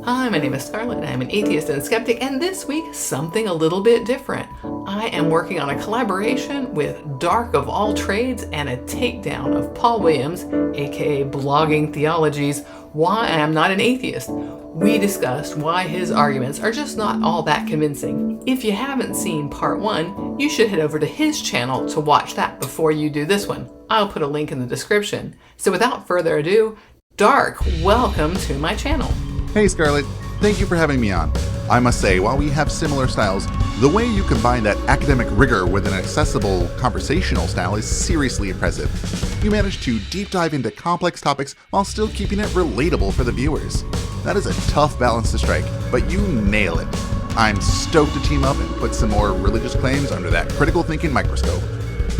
Hi, my name is Scarlett. I'm an atheist and skeptic, and this week, something a little bit different. I am working on a collaboration with Dark of All Trades and a takedown of Paul Williams, aka Blogging Theology's Why I Am Not an Atheist. We discussed why his arguments are just not all that convincing. If you haven't seen part 1, you should head over to his channel to watch that before you do this one. I'll put a link in the description. So without further ado, Dark, welcome to my channel. Hey Scarlett, thank you for having me on. I must say, while we have similar styles, the way you combine that academic rigor with an accessible, conversational style is seriously impressive. You managed to deep dive into complex topics while still keeping it relatable for the viewers. That is a tough balance to strike, but you nail it. I'm stoked to team up and put some more religious claims under that critical thinking microscope.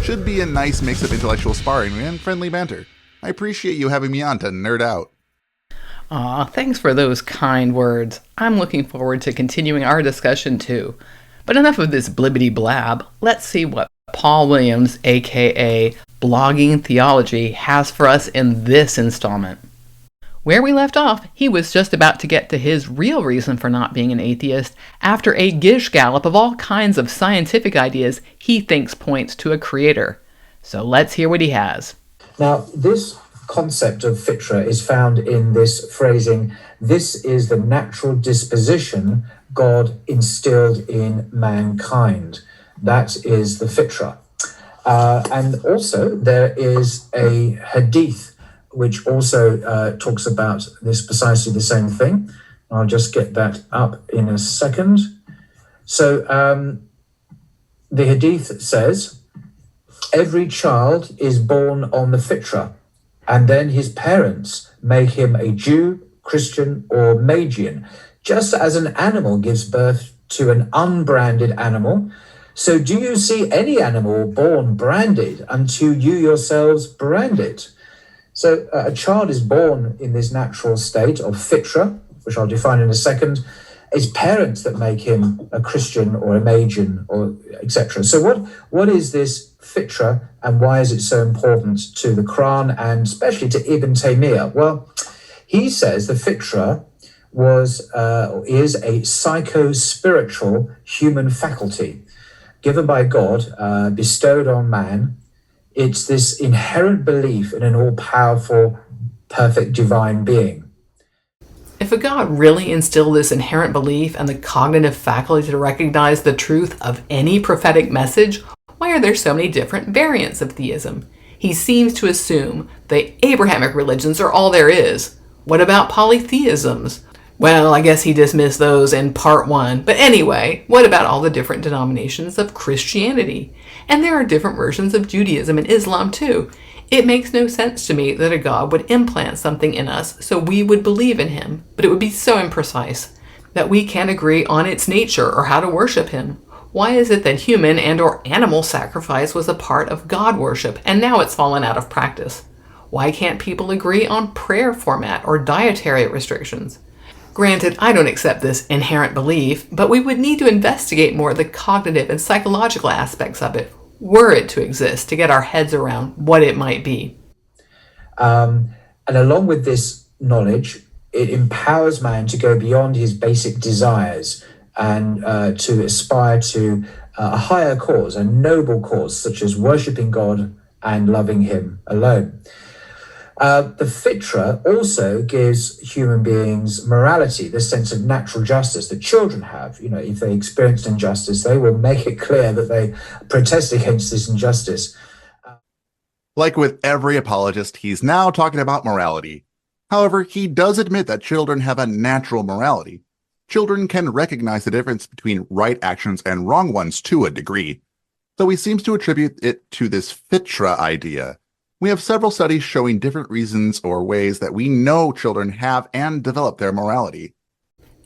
Should be a nice mix of intellectual sparring and friendly banter. I appreciate you having me on to nerd out. Aw, thanks for those kind words. I'm looking forward to continuing our discussion too. But enough of this blibbity blab. Let's see what Paul Williams, aka Blogging Theology, has for us in this installment. Where we left off, he was just about to get to his real reason for not being an atheist after a gish gallop of all kinds of scientific ideas he thinks points to a creator. So let's hear what he has. Now, this concept of Fitra is found in this phrasing, this is the natural disposition God instilled in mankind. That is the Fitra. And also there is a hadith which also talks about this precisely the same thing. I'll just get that up in a second. So the hadith says, every child is born on the Fitra, and then his parents make him a Jew, Christian, or Magian. Just as an animal gives birth to an unbranded animal, so do you see any animal born branded until you yourselves brand it? So a child is born in this natural state of Fitra, which I'll define in a second. It's parents that make him a Christian or a Magian, or etc. So what is this Fitra, and why is it so important to the Quran and especially to Ibn Taymiyyah? Well, he says the Fitra is a psycho-spiritual human faculty given by God, bestowed on man. It's this inherent belief in an all-powerful, perfect divine being. If a God really instilled this inherent belief and the cognitive faculty to recognize the truth of any prophetic message, why are there so many different variants of theism? He seems to assume the Abrahamic religions are all there is. What about polytheisms? Well, I guess he dismissed those in part 1. But anyway, what about all the different denominations of Christianity? And there are different versions of Judaism and Islam too. It makes no sense to me that a God would implant something in us so we would believe in him, but it would be so imprecise that we can't agree on its nature or how to worship him. Why is it that human and or animal sacrifice was a part of God worship and now it's fallen out of practice? Why can't people agree on prayer format or dietary restrictions? Granted, I don't accept this inherent belief, but we would need to investigate more the cognitive and psychological aspects of it, were it to exist, to get our heads around what it might be. And along with this knowledge, it empowers man to go beyond his basic desires and to aspire to a higher cause, a noble cause, such as worshipping God and loving him alone. The Fitra also gives human beings morality, this sense of natural justice that children have. You know, if they experience injustice, they will make it clear that they protest against this injustice. Like with every apologist, he's now talking about morality. However, he does admit that children have a natural morality. Children can recognize the difference between right actions and wrong ones to a degree. So he seems to attribute it to this Fitra idea. We have several studies showing different reasons or ways that we know children have and develop their morality.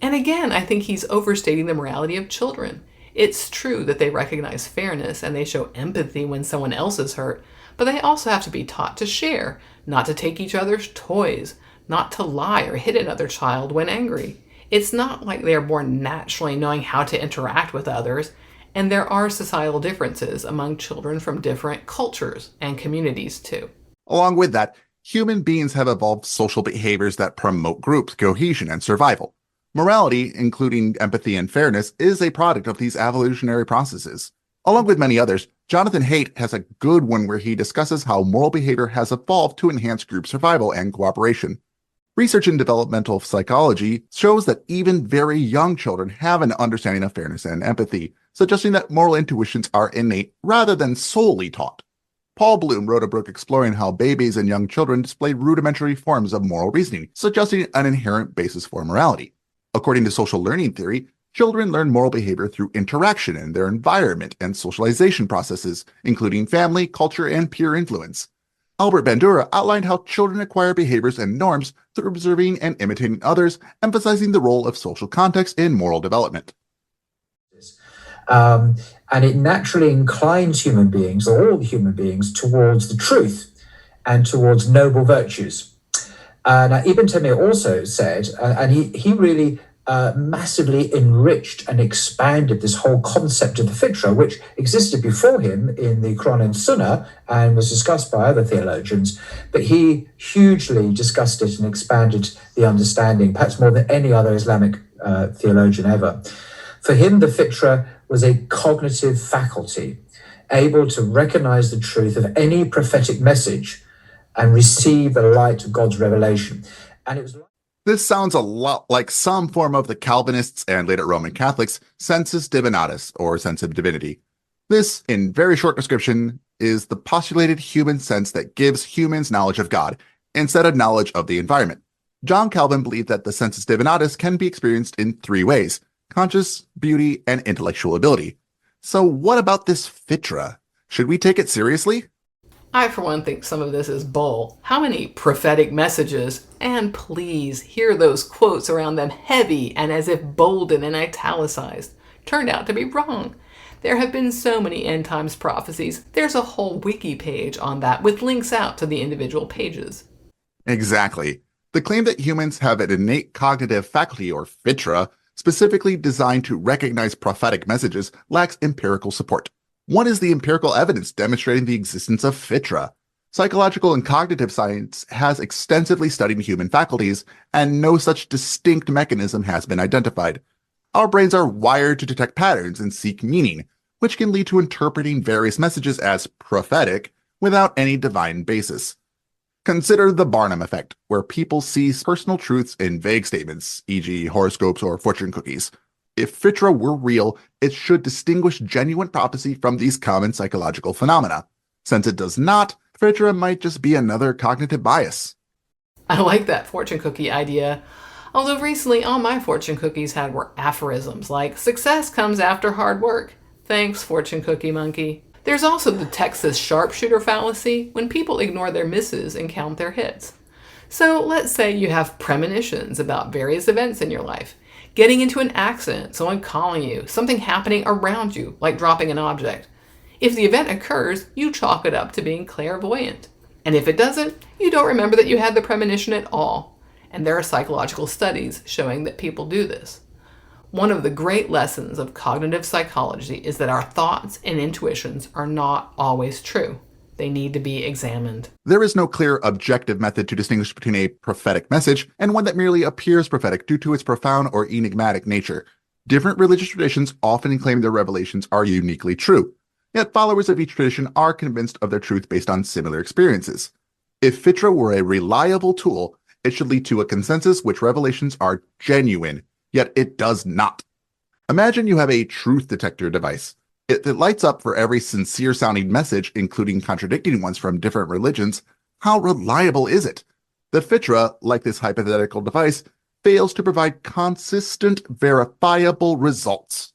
And again, I think he's overstating the morality of children. It's true that they recognize fairness and they show empathy when someone else is hurt, but they also have to be taught to share, not to take each other's toys, not to lie or hit another child when angry. It's not like they are born naturally knowing how to interact with others, and there are societal differences among children from different cultures and communities too. Along with that, human beings have evolved social behaviors that promote group cohesion and survival. Morality, including empathy and fairness, is a product of these evolutionary processes. Along with many others, Jonathan Haidt has a good one where he discusses how moral behavior has evolved to enhance group survival and cooperation. Research in developmental psychology shows that even very young children have an understanding of fairness and empathy, suggesting that moral intuitions are innate rather than solely taught. Paul Bloom wrote a book exploring how babies and young children display rudimentary forms of moral reasoning, suggesting an inherent basis for morality. According to social learning theory, children learn moral behavior through interaction in their environment and socialization processes, including family, culture, and peer influence. Albert Bandura outlined how children acquire behaviors and norms through observing and imitating others, emphasizing the role of social context in moral development. And it naturally inclines human beings, or all human beings, towards the truth and towards noble virtues. Now, Ibn Taymiyyah also said, and he really massively enriched and expanded this whole concept of the Fitra, which existed before him in the Quran and Sunnah and was discussed by other theologians, but he hugely discussed it and expanded the understanding, perhaps more than any other Islamic theologian ever. For him, the Fitra was a cognitive faculty, able to recognize the truth of any prophetic message and receive the light of God's revelation. And it was This sounds a lot like some form of the Calvinists and later Roman Catholics' sensus divinatus, or sense of divinity. This, in very short description, is the postulated human sense that gives humans knowledge of God, instead of knowledge of the environment. John Calvin believed that the sensus divinatus can be experienced in three ways: conscious, beauty, and intellectual ability. So what about this Fitra? Should we take it seriously? I, for one, think some of this is bull. How many prophetic messages, and please hear those quotes around them heavy and as if bolden and italicized, turned out to be wrong. There have been so many end times prophecies. There's a whole wiki page on that with links out to the individual pages. Exactly. The claim that humans have an innate cognitive faculty, or Fitra, specifically designed to recognize prophetic messages, lacks empirical support. One is the empirical evidence demonstrating the existence of Fitra. Psychological and cognitive science has extensively studied human faculties, and no such distinct mechanism has been identified. Our brains are wired to detect patterns and seek meaning, which can lead to interpreting various messages as prophetic without any divine basis. Consider the Barnum effect, where people see personal truths in vague statements, e.g. horoscopes or fortune cookies. If Fitra were real, it should distinguish genuine prophecy from these common psychological phenomena. Since it does not, Fitra might just be another cognitive bias. I like that fortune cookie idea. Although recently all my fortune cookies had were aphorisms like, "Success comes after hard work." Thanks, fortune cookie monkey. There's also the Texas sharpshooter fallacy, when people ignore their misses and count their hits. So let's say you have premonitions about various events in your life. Getting into an accident, someone calling you, something happening around you, like dropping an object. If the event occurs, you chalk it up to being clairvoyant. And if it doesn't, you don't remember that you had the premonition at all. And there are psychological studies showing that people do this. One of the great lessons of cognitive psychology is that our thoughts and intuitions are not always true. They need to be examined. There is no clear objective method to distinguish between a prophetic message and one that merely appears prophetic due to its profound or enigmatic nature. Different religious traditions often claim their revelations are uniquely true, yet followers of each tradition are convinced of their truth based on similar experiences. If Fitra were a reliable tool, it should lead to a consensus which revelations are genuine, yet it does not. Imagine you have a truth detector device. If it lights up for every sincere-sounding message, including contradicting ones from different religions, how reliable is it? The Fitra, like this hypothetical device, fails to provide consistent, verifiable results.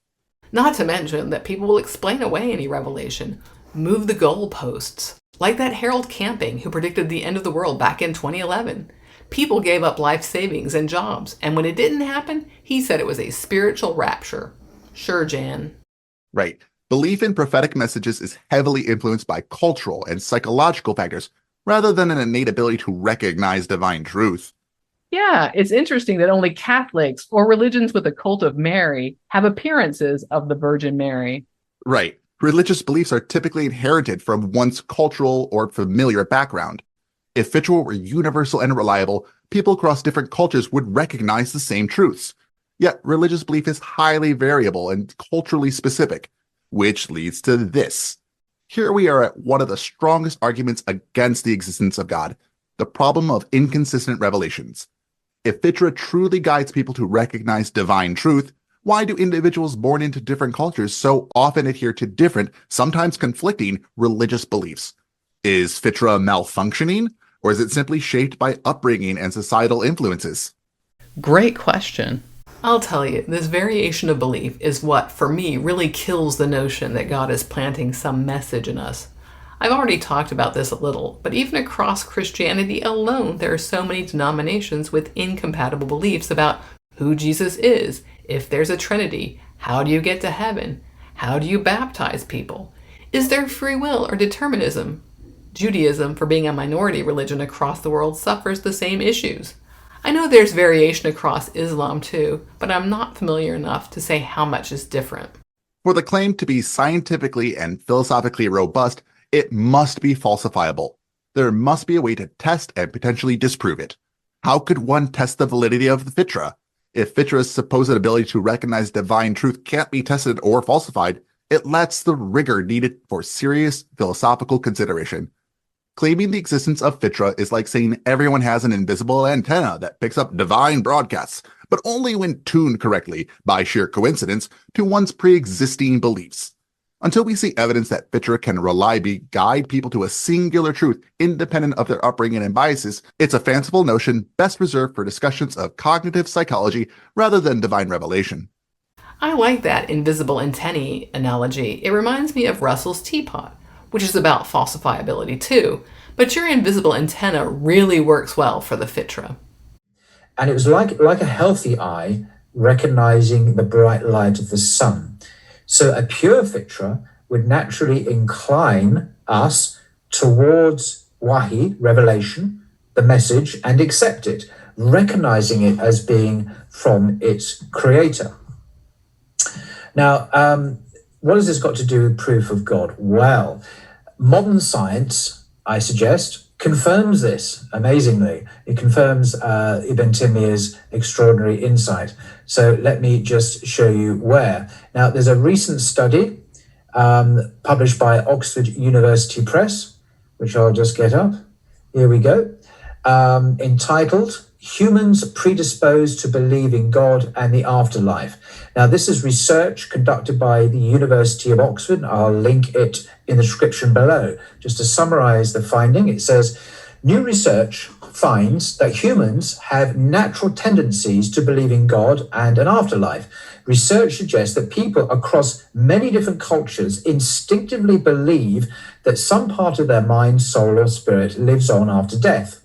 Not to mention that people will explain away any revelation, move the goalposts, like that Harold Camping who predicted the end of the world back in 2011. People gave up life savings and jobs, and when it didn't happen, he said it was a spiritual rapture. Sure, Jan. Right. Belief in prophetic messages is heavily influenced by cultural and psychological factors, rather than an innate ability to recognize divine truth. Yeah, it's interesting that only Catholics or religions with a cult of Mary have appearances of the Virgin Mary. Right. Religious beliefs are typically inherited from one's cultural or familiar background. If Fitra were universal and reliable, people across different cultures would recognize the same truths. Yet religious belief is highly variable and culturally specific, which leads to this. Here we are at one of the strongest arguments against the existence of God, the problem of inconsistent revelations. If Fitra truly guides people to recognize divine truth, why do individuals born into different cultures so often adhere to different, sometimes conflicting, religious beliefs? Is Fitra malfunctioning, or is it simply shaped by upbringing and societal influences? Great question. I'll tell you, this variation of belief is what, for me, really kills the notion that God is planting some message in us. I've already talked about this a little, but even across Christianity alone, there are so many denominations with incompatible beliefs about who Jesus is, if there's a Trinity, how do you get to heaven, how do you baptize people, is there free will or determinism? Judaism, for being a minority religion across the world, suffers the same issues. I know there's variation across Islam too, but I'm not familiar enough to say how much is different. For the claim to be scientifically and philosophically robust, it must be falsifiable. There must be a way to test and potentially disprove it. How could one test the validity of the Fitra? If Fitra's supposed ability to recognize divine truth can't be tested or falsified, it lacks the rigor needed for serious philosophical consideration. Claiming the existence of Fitra is like saying everyone has an invisible antenna that picks up divine broadcasts, but only when tuned correctly, by sheer coincidence, to one's pre-existing beliefs. Until we see evidence that Fitra can reliably guide people to a singular truth independent of their upbringing and biases, it's a fanciful notion best reserved for discussions of cognitive psychology rather than divine revelation. I like that invisible antennae analogy. It reminds me of Russell's teapot, which is about falsifiability too, but your invisible antenna really works well for the Fitra. And it was like a healthy eye recognizing the bright light of the sun. So a pure Fitra would naturally incline us towards wahi, revelation, the message, and accept it, recognizing it as being from its creator. Now, what has this got to do with proof of God? Well, modern science, I suggest, confirms this amazingly. It confirms Ibn Taymiyya's extraordinary insight. So let me just show you where. Now, there's a recent study published by Oxford University Press, which I'll just get up. Here we go. Entitled Humans Predisposed to Believe in God and the Afterlife. Now, this is research conducted by the University of Oxford. I'll link it in the description below. Just to summarize the finding, it says, new research finds that humans have natural tendencies to believe in God and an afterlife. Research suggests that people across many different cultures instinctively believe that some part of their mind, soul, or spirit lives on after death.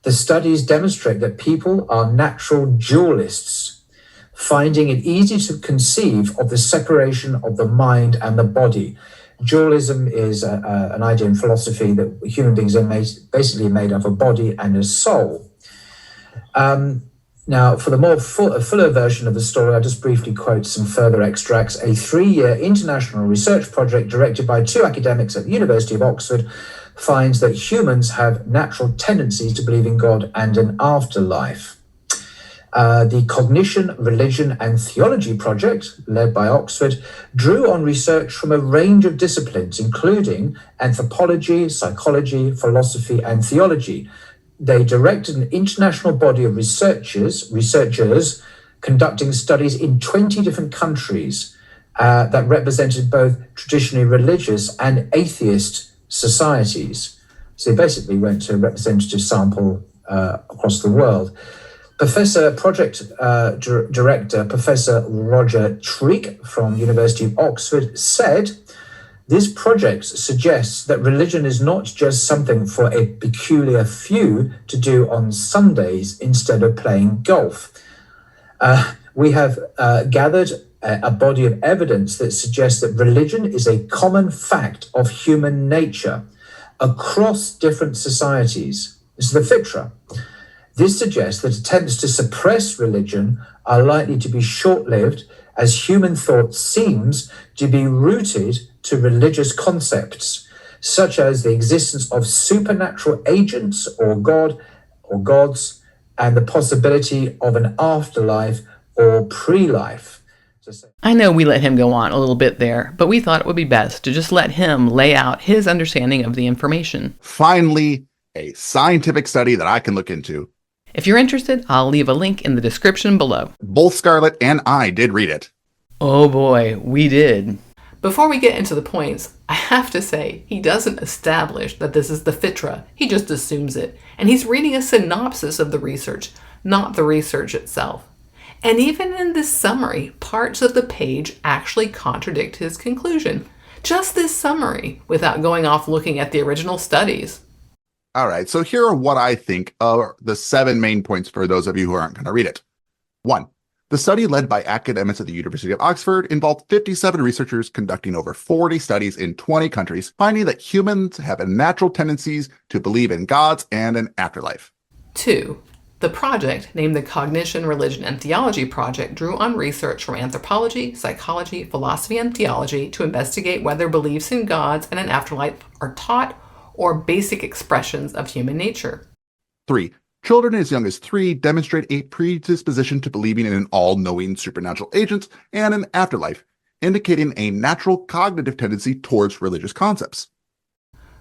The studies demonstrate that people are natural dualists, finding it easy to conceive of the separation of the mind and the body. Dualism is an idea in philosophy that human beings are basically made up of a body and a soul. Now, for the fuller version of the story, I'll just briefly quote some further extracts. A 3-year international research project directed by 2 academics at the University of Oxford finds that humans have natural tendencies to believe in God and an afterlife. The Cognition, Religion and Theology project, led by Oxford, drew on research from a range of disciplines, including anthropology, psychology, philosophy and theology. They directed an international body of researchers conducting studies in 20 different countries that represented both traditionally religious and atheist societies. So they basically went to a representative sample across the world. Project Director Professor Roger Treek from University of Oxford said, this project suggests that religion is not just something for a peculiar few to do on Sundays instead of playing golf. We have gathered a body of evidence that suggests that religion is a common fact of human nature across different societies. This is the Fitra. This suggests that attempts to suppress religion are likely to be short-lived, as human thought seems to be rooted to religious concepts, such as the existence of supernatural agents or God or gods, and the possibility of an afterlife or pre-life. I know we let him go on a little bit there, but we thought it would be best to just let him lay out his understanding of the information. Finally, a scientific study that I can look into. If you're interested, I'll leave a link in the description below. Both Scarlett and I did read it. Oh boy, we did. Before we get into the points, I have to say, he doesn't establish that this is the Fitra. He just assumes it. And he's reading a synopsis of the research, not the research itself. And even in this summary, parts of the page actually contradict his conclusion. Just this summary, without going off looking at the original studies. All right, so here are what I think are the 7 main points for those of you who aren't going to read it. 1. The study led by academics at the University of Oxford involved 57 researchers conducting over 40 studies in 20 countries, finding that humans have a natural tendencies to believe in gods and an afterlife. 2. The project, named the Cognition, Religion, and Theology Project, drew on research from anthropology, psychology, philosophy, and theology to investigate whether beliefs in gods and an afterlife are taught or basic expressions of human nature. 3. Children as young as 3 demonstrate a predisposition to believing in an all-knowing supernatural agent and an afterlife, indicating a natural cognitive tendency towards religious concepts.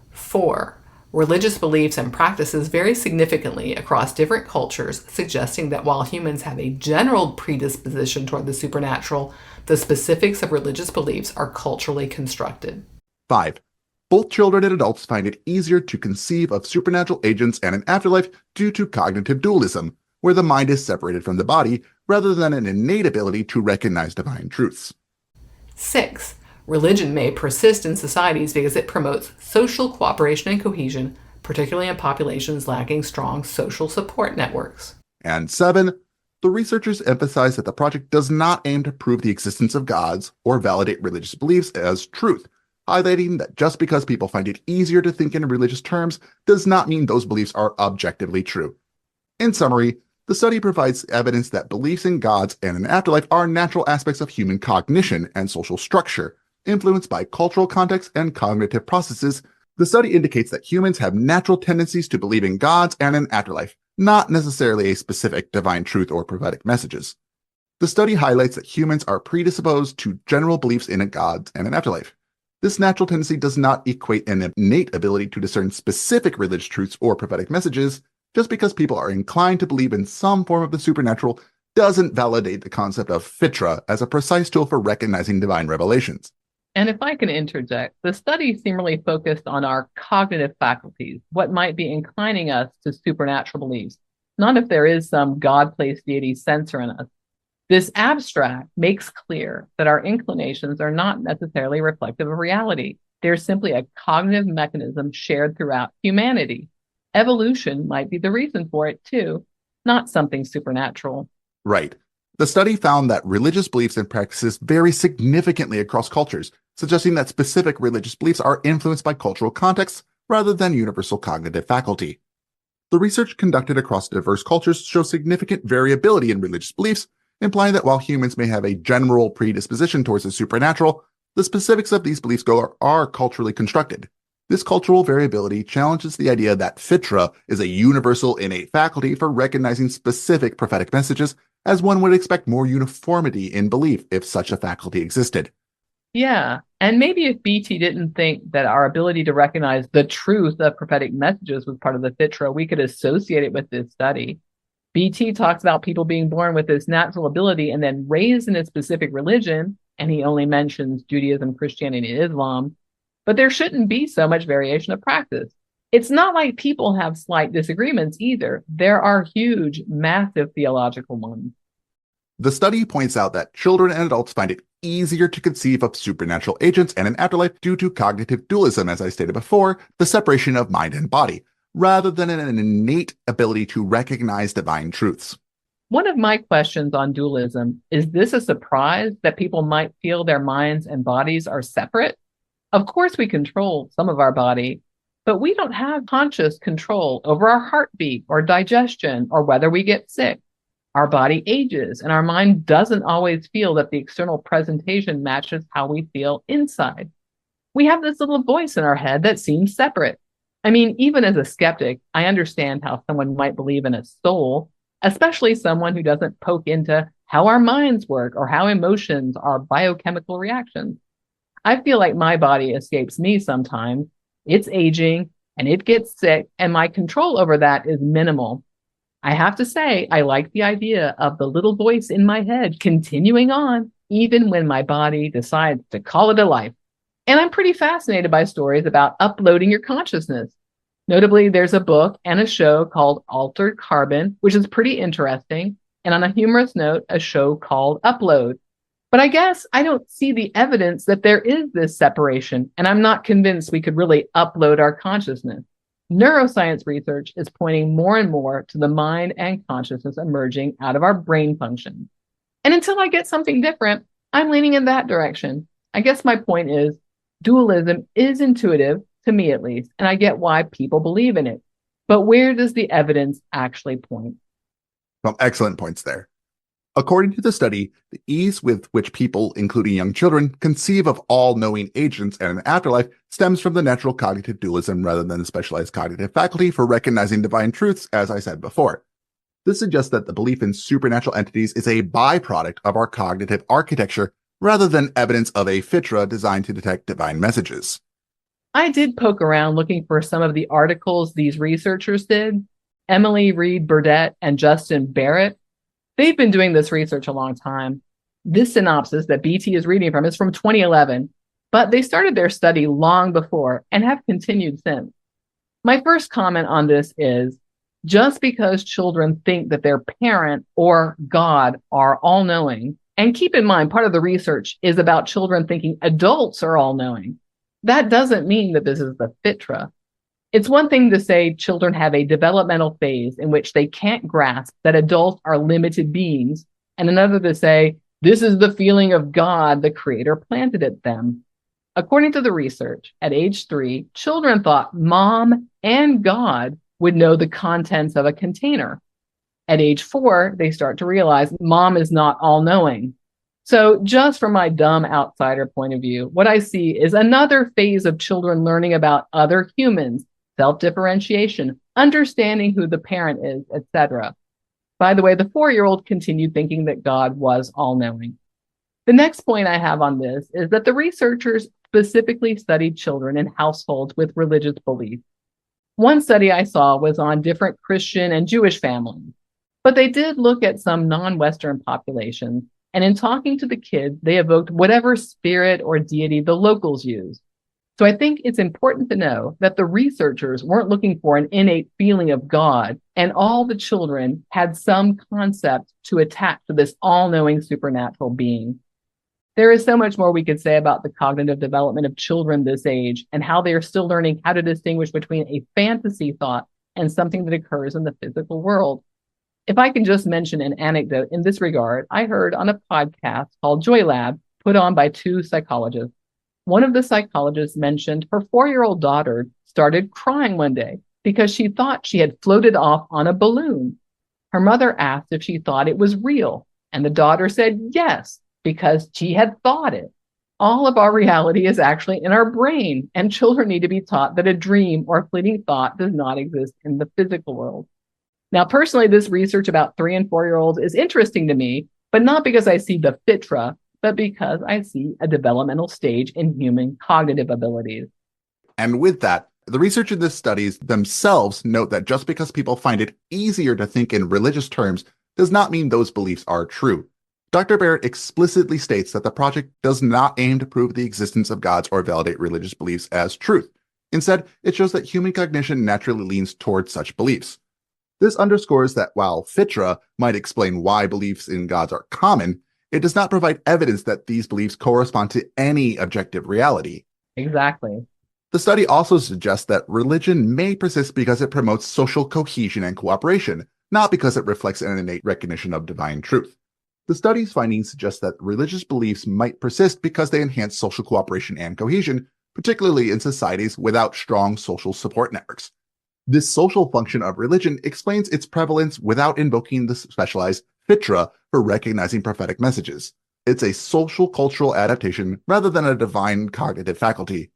4. Religious beliefs and practices vary significantly across different cultures, suggesting that while humans have a general predisposition toward the supernatural, the specifics of religious beliefs are culturally constructed. 5. Both children and adults find it easier to conceive of supernatural agents and an afterlife due to cognitive dualism, where the mind is separated from the body rather than an innate ability to recognize divine truths. 6. Religion may persist in societies because it promotes social cooperation and cohesion, particularly in populations lacking strong social support networks. And 7. The researchers emphasize that the project does not aim to prove the existence of gods or validate religious beliefs as truth, highlighting that just because people find it easier to think in religious terms does not mean those beliefs are objectively true. In summary, the study provides evidence that beliefs in gods and an afterlife are natural aspects of human cognition and social structure, influenced by cultural context and cognitive processes. The study indicates that humans have natural tendencies to believe in gods and an afterlife, not necessarily a specific divine truth or prophetic messages. The study highlights that humans are predisposed to general beliefs in a god and an afterlife. This natural tendency does not equate an innate ability to discern specific religious truths or prophetic messages. Just because people are inclined to believe in some form of the supernatural doesn't validate the concept of Fitra as a precise tool for recognizing divine revelations. And if I can interject, the study seemed really focused on our cognitive faculties, what might be inclining us to supernatural beliefs, not if there is some God-placed deity censor in us. This abstract makes clear that our inclinations are not necessarily reflective of reality. They're simply a cognitive mechanism shared throughout humanity. Evolution might be the reason for it too, not something supernatural. Right. The study found that religious beliefs and practices vary significantly across cultures, suggesting that specific religious beliefs are influenced by cultural contexts rather than universal cognitive faculty. The research conducted across diverse cultures shows significant variability in religious beliefs, implying that while humans may have a general predisposition towards the supernatural, the specifics of these beliefs are culturally constructed. This cultural variability challenges the idea that Fitra is a universal innate faculty for recognizing specific prophetic messages, as one would expect more uniformity in belief if such a faculty existed. Yeah, and maybe if BT didn't think that our ability to recognize the truth of prophetic messages was part of the Fitra, we could associate it with this study. BT talks about people being born with this natural ability and then raised in a specific religion, and he only mentions Judaism, Christianity, and Islam. But there shouldn't be so much variation of practice. It's not like people have slight disagreements either. There are huge, massive theological ones. The study points out that children and adults find it easier to conceive of supernatural agents and an afterlife due to cognitive dualism, as I stated before, the separation of mind and body, rather than an innate ability to recognize divine truths. One of my questions on dualism is this a surprise that people might feel their minds and bodies are separate? Of course, we control some of our body, but we don't have conscious control over our heartbeat or digestion or whether we get sick. Our body ages and our mind doesn't always feel that the external presentation matches how we feel inside. We have this little voice in our head that seems separate. I mean, even as a skeptic, I understand how someone might believe in a soul, especially someone who doesn't poke into how our minds work, or how emotions are biochemical reactions. I feel like my body escapes me sometimes. It's aging and it gets sick, and my control over that is minimal. I have to say, I like the idea of the little voice in my head continuing on, even when my body decides to call it a life. And I'm pretty fascinated by stories about uploading your consciousness. Notably, there's a book and a show called Altered Carbon, which is pretty interesting. And on a humorous note, a show called Upload. But I guess I don't see the evidence that there is this separation, and I'm not convinced we could really upload our consciousness. Neuroscience research is pointing more and more to the mind and consciousness emerging out of our brain functions. And until I get something different, I'm leaning in that direction. I guess my point is, dualism is intuitive, to me at least, and I get why people believe in it. But where does the evidence actually point? Well, excellent points there. According to the study, the ease with which people, including young children, conceive of all-knowing agents and an afterlife stems from the natural cognitive dualism rather than the specialized cognitive faculty for recognizing divine truths, as I said before. This suggests that the belief in supernatural entities is a byproduct of our cognitive architecture rather than evidence of a Fitra designed to detect divine messages. I did poke around looking for some of the articles these researchers did. Emily Reed Burdett and Justin Barrett. They've been doing this research a long time. This synopsis that BT is reading from is from 2011, but they started their study long before and have continued since. My first comment on this is, just because children think that their parent or God are all-knowing, and keep in mind, part of the research is about children thinking adults are all-knowing, that doesn't mean that this is the Fitra. It's one thing to say children have a developmental phase in which they can't grasp that adults are limited beings, and another to say, this is the feeling of God the Creator planted at them. According to the research, at age 3, children thought mom and God would know the contents of a container. At age 4, they start to realize mom is not all-knowing. So just from my dumb outsider point of view, what I see is another phase of children learning about other humans, self-differentiation, understanding who the parent is, etc. By the way, the 4-year-old continued thinking that God was all-knowing. The next point I have on this is that the researchers specifically studied children in households with religious beliefs. One study I saw was on different Christian and Jewish families, but they did look at some non-Western populations, and in talking to the kids, they evoked whatever spirit or deity the locals used. So I think it's important to know that the researchers weren't looking for an innate feeling of God, and all the children had some concept to attach to this all-knowing supernatural being. There is so much more we could say about the cognitive development of children this age and how they are still learning how to distinguish between a fantasy thought and something that occurs in the physical world. If I can just mention an anecdote in this regard, I heard on a podcast called Joy Lab, put on by 2 psychologists. One of the psychologists mentioned her 4-year-old daughter started crying one day because she thought she had floated off on a balloon. Her mother asked if she thought it was real, and the daughter said yes, because she had thought it. All of our reality is actually in our brain, and children need to be taught that a dream or fleeting thought does not exist in the physical world. Now, personally, this research about 3- and 4-year-olds is interesting to me, but not because I see the Fitra, but because I see a developmental stage in human cognitive abilities. And with that, the research in this studies themselves note that just because people find it easier to think in religious terms does not mean those beliefs are true. Dr. Barrett explicitly states that the project does not aim to prove the existence of gods or validate religious beliefs as truth. Instead, it shows that human cognition naturally leans towards such beliefs. This underscores that while Fitra might explain why beliefs in gods are common, it does not provide evidence that these beliefs correspond to any objective reality. Exactly. The study also suggests that religion may persist because it promotes social cohesion and cooperation, not because it reflects an innate recognition of divine truth. The study's findings suggest that religious beliefs might persist because they enhance social cooperation and cohesion, particularly in societies without strong social support networks. This social function of religion explains its prevalence without invoking the specialized Fitra for recognizing prophetic messages. It's a social cultural adaptation rather than a divine cognitive faculty.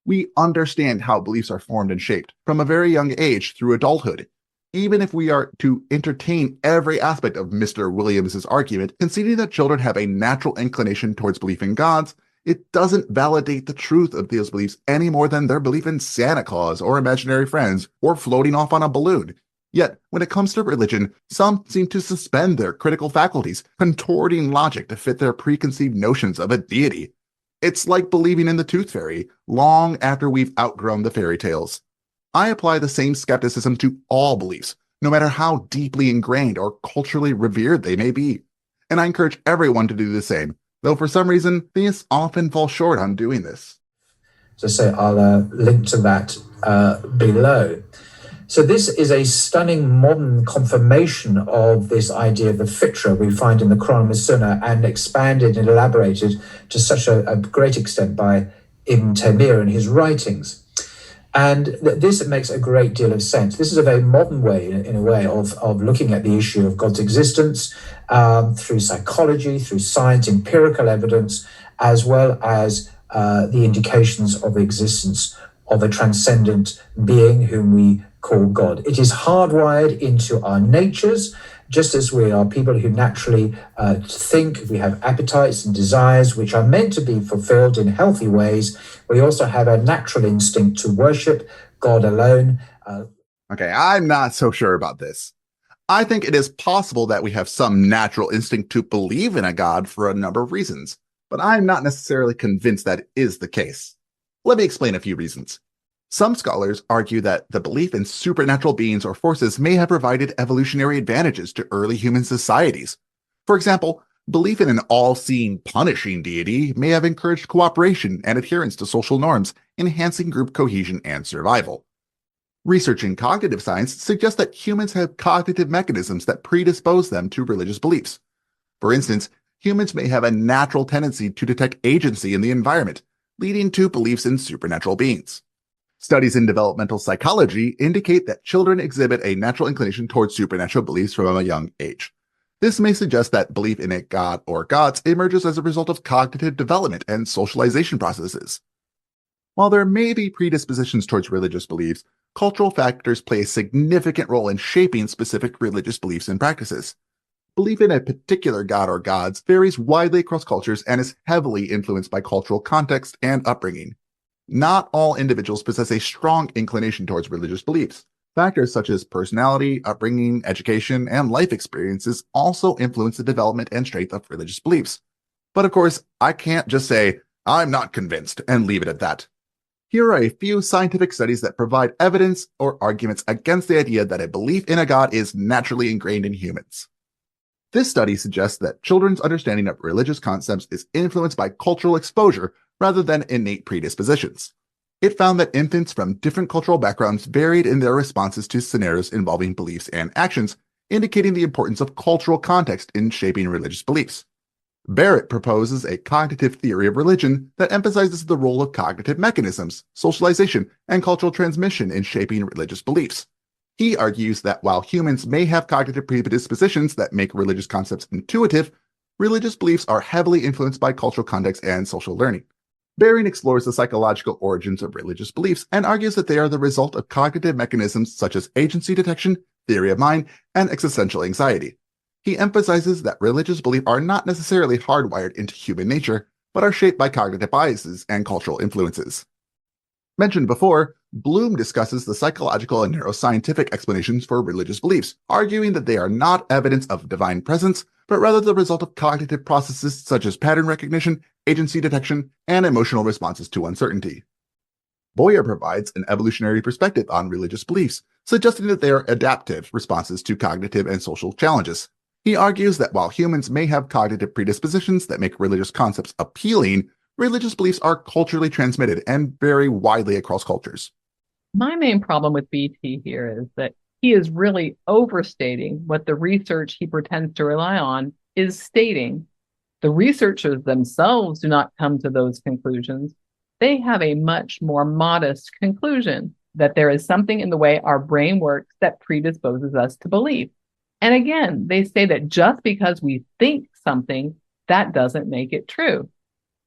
We understand how beliefs are formed and shaped from a very young age through adulthood. Even if we are to entertain every aspect of Mr. Williams's argument, conceding that children have a natural inclination towards belief in gods, it doesn't validate the truth of those beliefs any more than their belief in Santa Claus or imaginary friends or floating off on a balloon. Yet, when it comes to religion, some seem to suspend their critical faculties, contorting logic to fit their preconceived notions of a deity. It's like believing in the tooth fairy long after we've outgrown the fairy tales. I apply the same skepticism to all beliefs, no matter how deeply ingrained or culturally revered they may be. And I encourage everyone to do the same, though for some reason, theists often fall short on doing this. So say I'll link to that below. So this is a stunning modern confirmation of this idea of the Fitra we find in the Quran and Sunnah, and expanded and elaborated to such a great extent by Ibn Taymiyyah in his writings. And this makes a great deal of sense. This is a very modern way, in a way, of looking at the issue of God's existence through psychology, through science, empirical evidence, as well as the indications of the existence of a transcendent being whom we call God. It is hardwired into our natures, just as we are people who naturally think, we have appetites and desires which are meant to be fulfilled in healthy ways. We also have a natural instinct to worship God alone. Okay, I'm not so sure about this. I think it is possible that we have some natural instinct to believe in a God for a number of reasons, but I'm not necessarily convinced that is the case. Let me explain a few reasons. Some scholars argue that the belief in supernatural beings or forces may have provided evolutionary advantages to early human societies. For example, belief in an all-seeing, punishing deity may have encouraged cooperation and adherence to social norms, enhancing group cohesion and survival. Research in cognitive science suggests that humans have cognitive mechanisms that predispose them to religious beliefs. For instance, humans may have a natural tendency to detect agency in the environment, leading to beliefs in supernatural beings. Studies in developmental psychology indicate that children exhibit a natural inclination towards supernatural beliefs from a young age. This may suggest that belief in a god or gods emerges as a result of cognitive development and socialization processes. While there may be predispositions towards religious beliefs, cultural factors play a significant role in shaping specific religious beliefs and practices. Belief in a particular god or gods varies widely across cultures and is heavily influenced by cultural context and upbringing. Not all individuals possess a strong inclination towards religious beliefs. Factors such as personality, upbringing, education, and life experiences also influence the development and strength of religious beliefs. But of course, I can't just say, I'm not convinced, and leave it at that. Here are a few scientific studies that provide evidence or arguments against the idea that a belief in a god is naturally ingrained in humans. This study suggests that children's understanding of religious concepts is influenced by cultural exposure rather than innate predispositions. It found that infants from different cultural backgrounds varied in their responses to scenarios involving beliefs and actions, indicating the importance of cultural context in shaping religious beliefs. Barrett proposes a cognitive theory of religion that emphasizes the role of cognitive mechanisms, socialization, and cultural transmission in shaping religious beliefs. He argues that while humans may have cognitive predispositions that make religious concepts intuitive, religious beliefs are heavily influenced by cultural context and social learning. Baring explores the psychological origins of religious beliefs and argues that they are the result of cognitive mechanisms such as agency detection, theory of mind, and existential anxiety. He emphasizes that religious beliefs are not necessarily hardwired into human nature, but are shaped by cognitive biases and cultural influences. Mentioned before, Bloom discusses the psychological and neuroscientific explanations for religious beliefs, arguing that they are not evidence of divine presence, but rather the result of cognitive processes such as pattern recognition, agency detection, and emotional responses to uncertainty. Boyer provides an evolutionary perspective on religious beliefs, suggesting that they are adaptive responses to cognitive and social challenges. He argues that while humans may have cognitive predispositions that make religious concepts appealing, religious beliefs are culturally transmitted and vary widely across cultures. My main problem with BT here is that he is really overstating what the research he pretends to rely on is stating. The researchers themselves do not come to those conclusions. They have a much more modest conclusion that there is something in the way our brain works that predisposes us to believe. And again, they say that just because we think something, that doesn't make it true.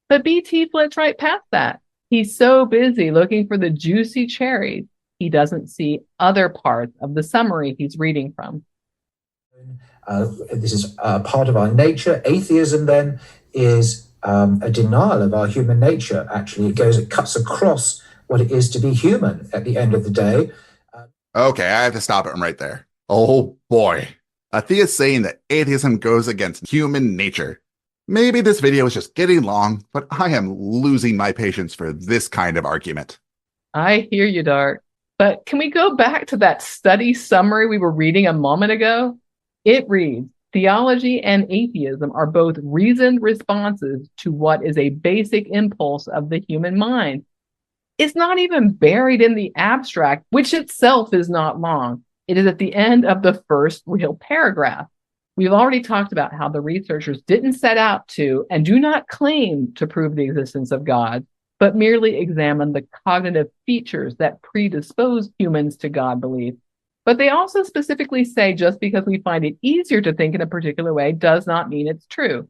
But BT flits right past that. He's so busy looking for the juicy cherries He doesn't see other parts of the summary he's reading from. This is part of our nature. Atheism, then, is a denial of our human nature. Actually, it cuts across what it is to be human at the end of the day. Okay, I have to stop him right there. Oh boy. A theist saying that atheism goes against human nature. Maybe this video is just getting long, but I am losing my patience for this kind of argument. I hear you, Dart. But can we go back to that study summary we were reading a moment ago? It reads, theology and atheism are both reasoned responses to what is a basic impulse of the human mind. It's not even buried in the abstract, which itself is not long. It is at the end of the first real paragraph. We've already talked about how the researchers didn't set out to and do not claim to prove the existence of God, but merely examine the cognitive features that predispose humans to God belief. But they also specifically say just because we find it easier to think in a particular way does not mean it's true.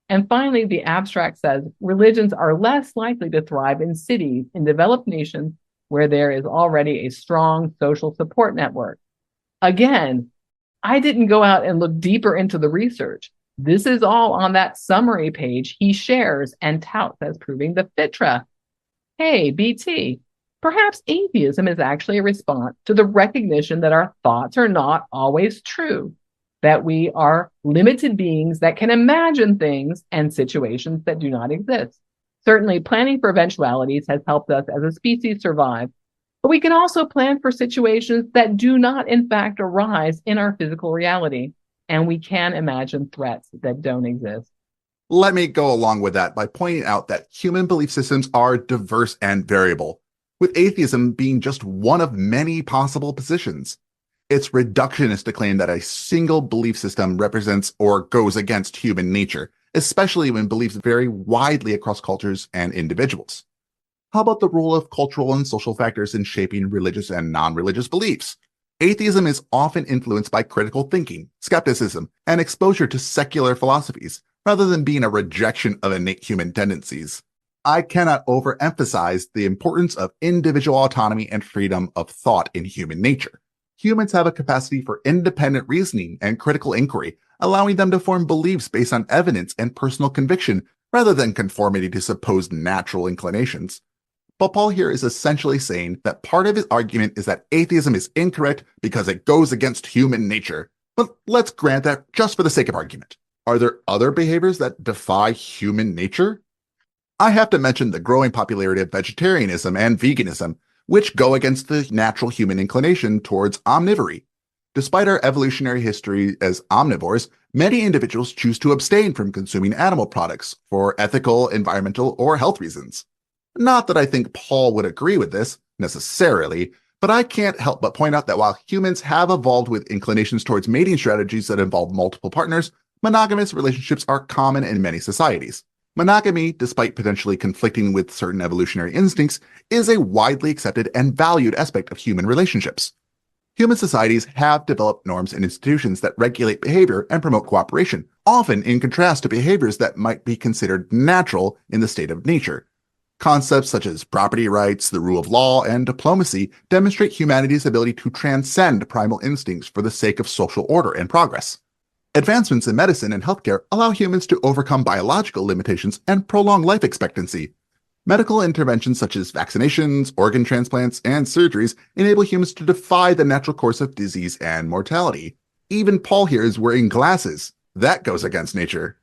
And finally, the abstract says religions are less likely to thrive in cities, in developed nations, where there is already a strong social support network. Again, I didn't go out and look deeper into the research. This is all on that summary page he shares and touts as proving the Fitra. Hey, BT, perhaps atheism is actually a response to the recognition that our thoughts are not always true, that we are limited beings that can imagine things and situations that do not exist. Certainly, planning for eventualities has helped us as a species survive, but we can also plan for situations that do not, in fact, arise in our physical reality, and we can imagine threats that don't exist. Let me go along with that by pointing out that human belief systems are diverse and variable, with atheism being just one of many possible positions. It's reductionist to claim that a single belief system represents or goes against human nature, especially when beliefs vary widely across cultures and individuals. How about the role of cultural and social factors in shaping religious and non-religious beliefs? Atheism is often influenced by critical thinking, skepticism, and exposure to secular philosophies, rather than being a rejection of innate human tendencies. I cannot overemphasize the importance of individual autonomy and freedom of thought in human nature. Humans have a capacity for independent reasoning and critical inquiry, allowing them to form beliefs based on evidence and personal conviction rather than conformity to supposed natural inclinations. But Paul here is essentially saying that part of his argument is that atheism is incorrect because it goes against human nature. But let's grant that just for the sake of argument. Are there other behaviors that defy human nature? I have to mention the growing popularity of vegetarianism and veganism, which go against the natural human inclination towards omnivory. Despite our evolutionary history as omnivores, many individuals choose to abstain from consuming animal products for ethical, environmental, or health reasons. Not that I think Paul would agree with this, necessarily, but I can't help but point out that while humans have evolved with inclinations towards mating strategies that involve multiple partners, monogamous relationships are common in many societies. Monogamy, despite potentially conflicting with certain evolutionary instincts, is a widely accepted and valued aspect of human relationships. Human societies have developed norms and institutions that regulate behavior and promote cooperation, often in contrast to behaviors that might be considered natural in the state of nature. Concepts such as property rights, the rule of law, and diplomacy demonstrate humanity's ability to transcend primal instincts for the sake of social order and progress. Advancements in medicine and healthcare allow humans to overcome biological limitations and prolong life expectancy. Medical interventions such as vaccinations, organ transplants, and surgeries enable humans to defy the natural course of disease and mortality. Even Paul here is wearing glasses. That goes against nature.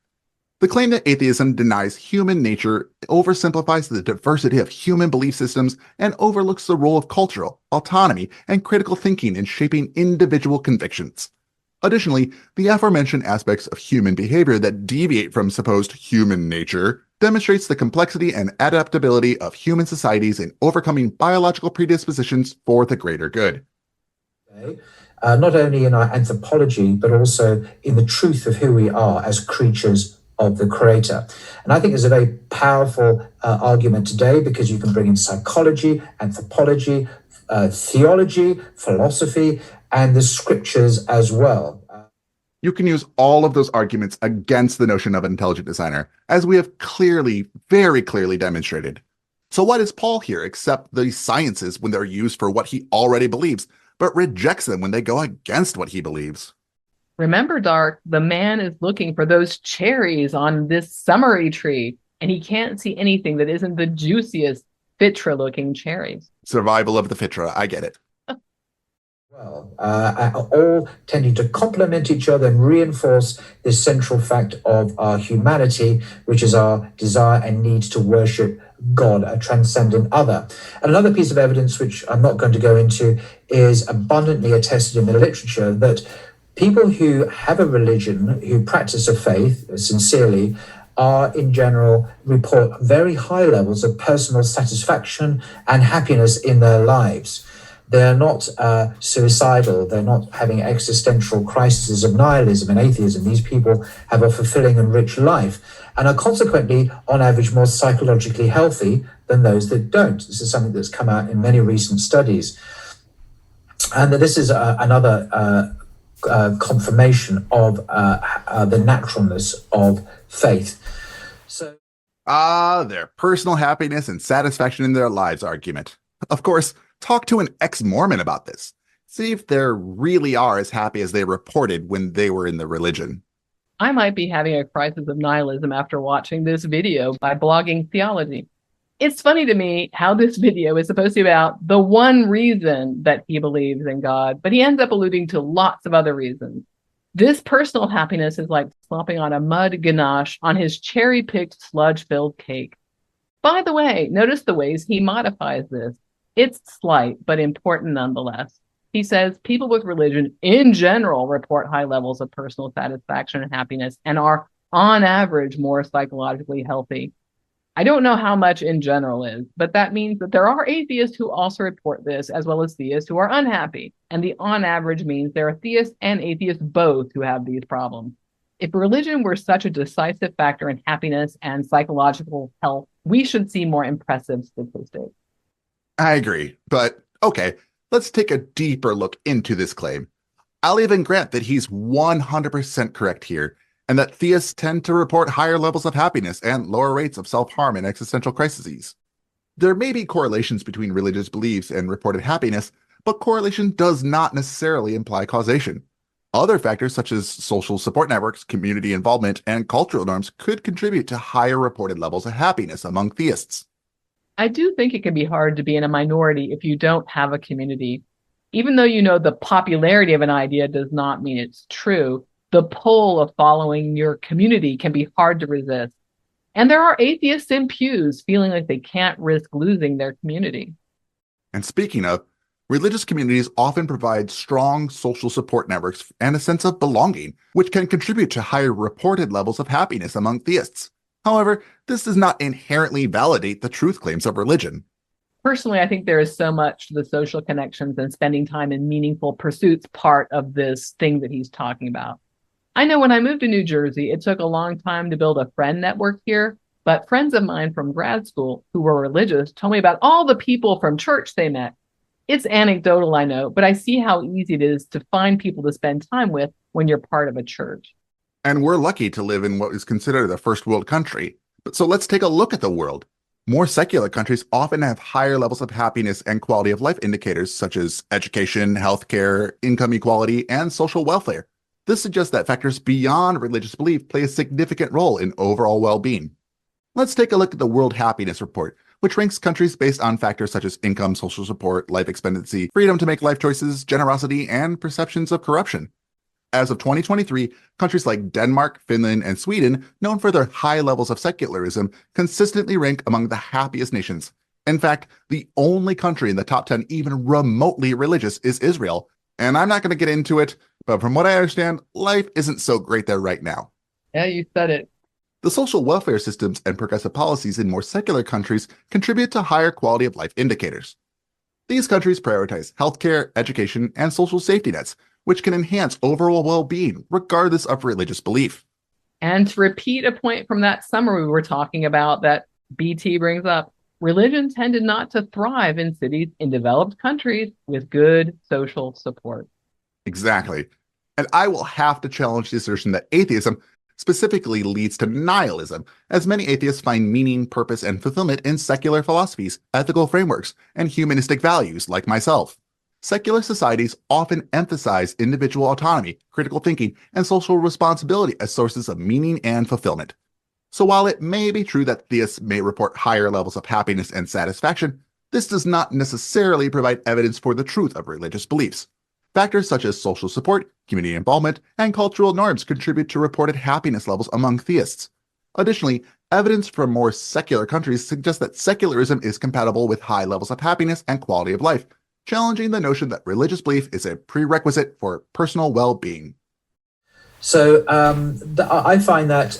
The claim that atheism denies human nature oversimplifies the diversity of human belief systems and overlooks the role of cultural, autonomy, and critical thinking in shaping individual convictions. Additionally, the aforementioned aspects of human behavior that deviate from supposed human nature demonstrates the complexity and adaptability of human societies in overcoming biological predispositions for the greater good. Okay. Not only in our anthropology, but also in the truth of who we are as creatures of the Creator. And I think it's a very powerful argument today because you can bring in psychology, anthropology, theology, philosophy, and the scriptures as well. You can use all of those arguments against the notion of an intelligent designer, as we have clearly, very clearly demonstrated. So why does Paul here accept these sciences when they're used for what he already believes, but rejects them when they go against what he believes? Remember, Dark, the man is looking for those cherries on this summary tree, and he can't see anything that isn't the juiciest Fitra-looking cherries. Survival of the Fitra, I get it. Well, all tending to complement each other and reinforce this central fact of our humanity, which is our desire and need to worship God, a transcendent other. And another piece of evidence, which I'm not going to go into, is abundantly attested in the literature that people who have a religion, who practice a faith sincerely, are in general report very high levels of personal satisfaction and happiness in their lives. They're not suicidal. They're not having existential crises of nihilism and atheism. These people have a fulfilling and rich life and are consequently, on average, more psychologically healthy than those that don't. This is something that's come out in many recent studies. And this is another confirmation of the naturalness of faith. So, their personal happiness and satisfaction in their lives argument. Of course, talk to an ex-Mormon about this. See if they really are as happy as they reported when they were in the religion. I might be having a crisis of nihilism after watching this video by blogging Theology. It's funny to me how this video is supposed to be about the one reason that he believes in God, but he ends up alluding to lots of other reasons. This personal happiness is like slopping on a mud ganache on his cherry-picked sludge-filled cake. By the way, notice the ways he modifies this. It's slight, but important nonetheless. He says people with religion in general report high levels of personal satisfaction and happiness and are, on average, more psychologically healthy. I don't know how much in general is, but that means that there are atheists who also report this, as well as theists who are unhappy. And the on average means there are theists and atheists both who have these problems. If religion were such a decisive factor in happiness and psychological health, we should see more impressive statistics. I agree, but okay, let's take a deeper look into this claim. I'll even grant that he's 100% correct here, and that theists tend to report higher levels of happiness and lower rates of self-harm and existential crises. There may be correlations between religious beliefs and reported happiness, but correlation does not necessarily imply causation. Other factors such as social support networks, community involvement, and cultural norms could contribute to higher reported levels of happiness among theists. I do think it can be hard to be in a minority if you don't have a community. Even though you know the popularity of an idea does not mean it's true, the pull of following your community can be hard to resist. And there are atheists in pews feeling like they can't risk losing their community. And speaking of, religious communities often provide strong social support networks and a sense of belonging, which can contribute to higher reported levels of happiness among theists. However, this does not inherently validate the truth claims of religion. Personally, I think there is so much to the social connections and spending time in meaningful pursuits part of this thing that he's talking about. I know when I moved to New Jersey, it took a long time to build a friend network here, but friends of mine from grad school who were religious told me about all the people from church they met. It's anecdotal, I know, but I see how easy it is to find people to spend time with when you're part of a church. And we're lucky to live in what is considered a first world country. But so let's take a look at the world. More secular countries often have higher levels of happiness and quality of life indicators such as education, healthcare, income equality, and social welfare. This suggests that factors beyond religious belief play a significant role in overall well-being. Let's take a look at the World Happiness Report, which ranks countries based on factors such as income, social support, life expectancy, freedom to make life choices, generosity, and perceptions of corruption. As of 2023, countries like Denmark, Finland, and Sweden, known for their high levels of secularism, consistently rank among the happiest nations. In fact, the only country in the top 10 even remotely religious is Israel. And I'm not going to get into it, but from what I understand, life isn't so great there right now. Yeah, you said it. The social welfare systems and progressive policies in more secular countries contribute to higher quality of life indicators. These countries prioritize healthcare, education, and social safety nets, which can enhance overall well-being regardless of religious belief. And to repeat a point from that summary we were talking about that BT brings up, religion tended not to thrive in cities in developed countries with good social support. Exactly. And I will have to challenge the assertion that atheism specifically leads to nihilism, as many atheists find meaning, purpose, and fulfillment in secular philosophies, ethical frameworks, and humanistic values like myself. Secular societies often emphasize individual autonomy, critical thinking, and social responsibility as sources of meaning and fulfillment. So while it may be true that theists may report higher levels of happiness and satisfaction, this does not necessarily provide evidence for the truth of religious beliefs. Factors such as social support, community involvement, and cultural norms contribute to reported happiness levels among theists. Additionally, evidence from more secular countries suggests that secularism is compatible with high levels of happiness and quality of life, challenging the notion that religious belief is a prerequisite for personal well-being. So I find that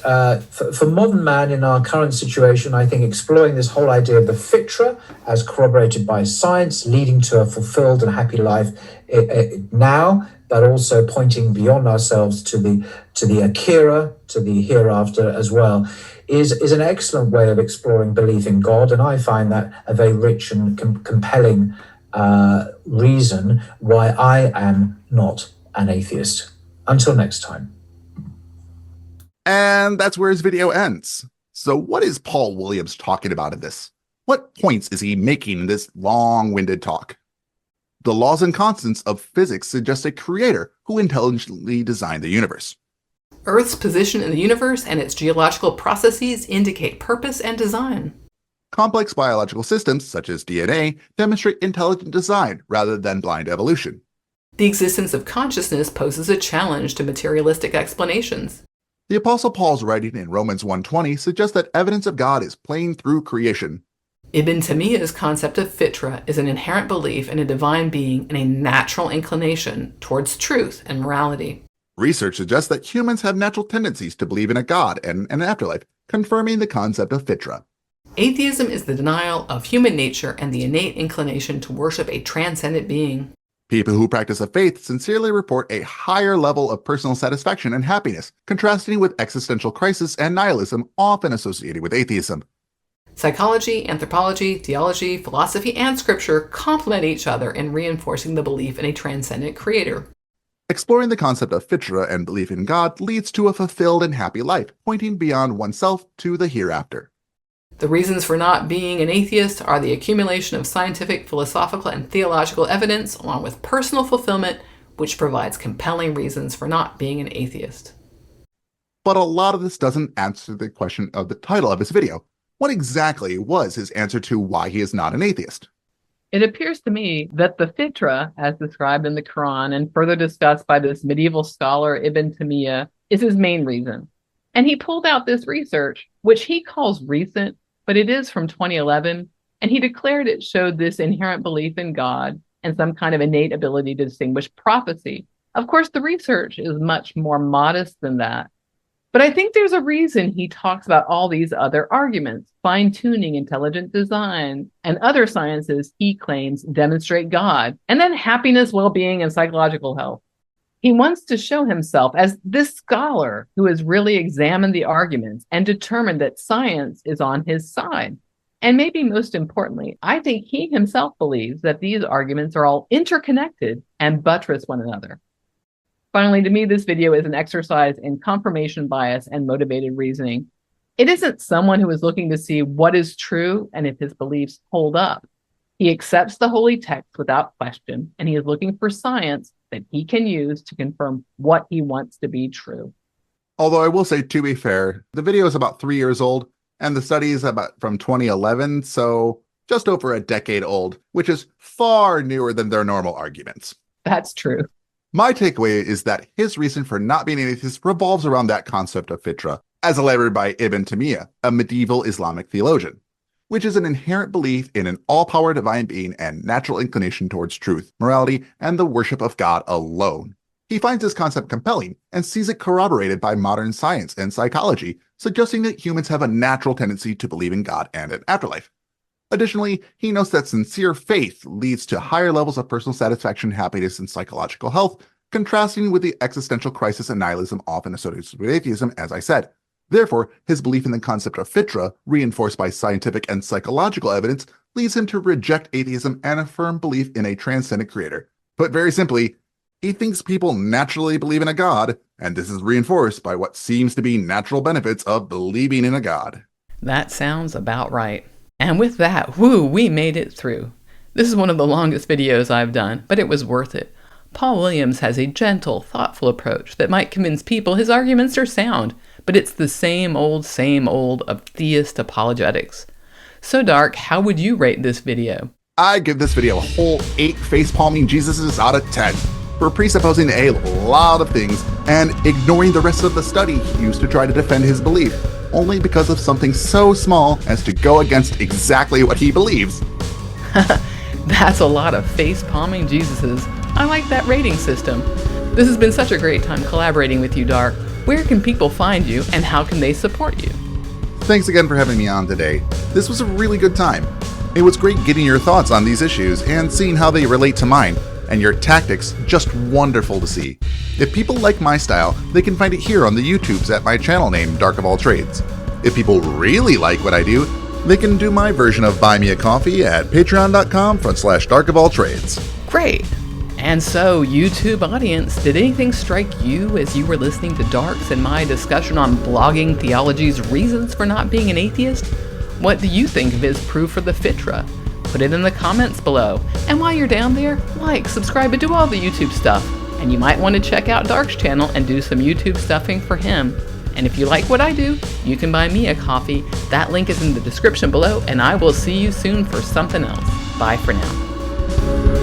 for modern man in our current situation, I think exploring this whole idea of the Fitra as corroborated by science, leading to a fulfilled and happy life now, but also pointing beyond ourselves to the Akira, to the hereafter as well, is an excellent way of exploring belief in God. And I find that a very rich and compelling reason why I am not an atheist. Until next time. And that's where his video ends. So what is Paul Williams talking about in this? What points is he making in this long-winded talk? The laws and constants of physics suggest a creator who intelligently designed the universe. Earth's position in the universe and its geological processes indicate purpose and design. Complex biological systems, such as DNA, demonstrate intelligent design rather than blind evolution. The existence of consciousness poses a challenge to materialistic explanations. The Apostle Paul's writing in Romans 1:20 suggests that evidence of God is plain through creation. Ibn Taymiyyah's concept of Fitra is an inherent belief in a divine being and a natural inclination towards truth and morality. Research suggests that humans have natural tendencies to believe in a God and an afterlife, confirming the concept of Fitra. Atheism is the denial of human nature and the innate inclination to worship a transcendent being. People who practice a faith sincerely report a higher level of personal satisfaction and happiness, contrasting with existential crisis and nihilism often associated with atheism. Psychology, anthropology, theology, philosophy, and scripture complement each other in reinforcing the belief in a transcendent creator. Exploring the concept of Fitra and belief in God leads to a fulfilled and happy life, pointing beyond oneself to the hereafter. The reasons for not being an atheist are the accumulation of scientific, philosophical, and theological evidence, along with personal fulfillment, which provides compelling reasons for not being an atheist. But a lot of this doesn't answer the question of the title of his video. What exactly was his answer to why he is not an atheist? It appears to me that the Fitra, as described in the Quran and further discussed by this medieval scholar Ibn Taymiyyah, is his main reason. And he pulled out this research, which he calls recent, but it is from 2011, and he declared it showed this inherent belief in God and some kind of innate ability to distinguish prophecy. Of course, the research is much more modest than that. But I think there's a reason he talks about all these other arguments, fine-tuning, intelligent design, and other sciences he claims demonstrate God, and then happiness, well-being, and psychological health. He wants to show himself as this scholar who has really examined the arguments and determined that science is on his side. And maybe most importantly, I think he himself believes that these arguments are all interconnected and buttress one another. Finally, to me, this video is an exercise in confirmation bias and motivated reasoning. It isn't someone who is looking to see what is true and if his beliefs hold up. He accepts the holy text without question, and he is looking for science that he can use to confirm what he wants to be true. Although I will say, to be fair, the video is about 3 years old, and the study is about from 2011, so just over a decade old, which is far newer than their normal arguments. That's true. My takeaway is that his reason for not being an atheist revolves around that concept of Fitra, as elaborated by Ibn Taymiyyah, a medieval Islamic theologian, which is an inherent belief in an all-power divine being and natural inclination towards truth, morality, and the worship of God alone. He finds this concept compelling and sees it corroborated by modern science and psychology, suggesting that humans have a natural tendency to believe in God and an afterlife. Additionally, he notes that sincere faith leads to higher levels of personal satisfaction, happiness, and psychological health, contrasting with the existential crisis and nihilism often associated with atheism, as I said. Therefore, his belief in the concept of Fitra, reinforced by scientific and psychological evidence, leads him to reject atheism and affirm belief in a transcendent creator. Put very simply, He thinks people naturally believe in a god, and this is reinforced by what seems to be natural benefits of believing in a god. That sounds about right. And with that, we made it through. This is one of the longest videos I've done, but it was worth it. Paul Williams has a gentle, thoughtful approach that might convince people his arguments are sound, but it's the same old of theist apologetics. So Dark, how would you rate this video? I give this video a whole 8 facepalming Jesuses out of 10 for presupposing a lot of things and ignoring the rest of the study he used to try to defend his belief, only because of something so small as to go against exactly what he believes. That's a lot of face-palming Jesuses. I like that rating system. This has been such a great time collaborating with you, Dark. Where can people find you, and how can they support you? Thanks again for having me on today. This was a really good time. It was great getting your thoughts on these issues and seeing how they relate to mine, and your tactics just wonderful to see. If people like my style, they can find it here on the YouTubes at my channel name, Dark of All Trades. If people really like what I do, they can do my version of Buy Me a Coffee at patreon.com/darkofalltrades. Great! And so, YouTube audience, did anything strike you as you were listening to Dark's and my discussion on blogging theology's reasons for not being an atheist? What do you think of his proof for the Fitra? Put it in the comments below. And while you're down there, like, subscribe, and do all the YouTube stuff. And you might want to check out Dark's channel and do some YouTube stuffing for him. And if you like what I do, you can buy me a coffee. That link is in the description below, and I will see you soon for something else. Bye for now.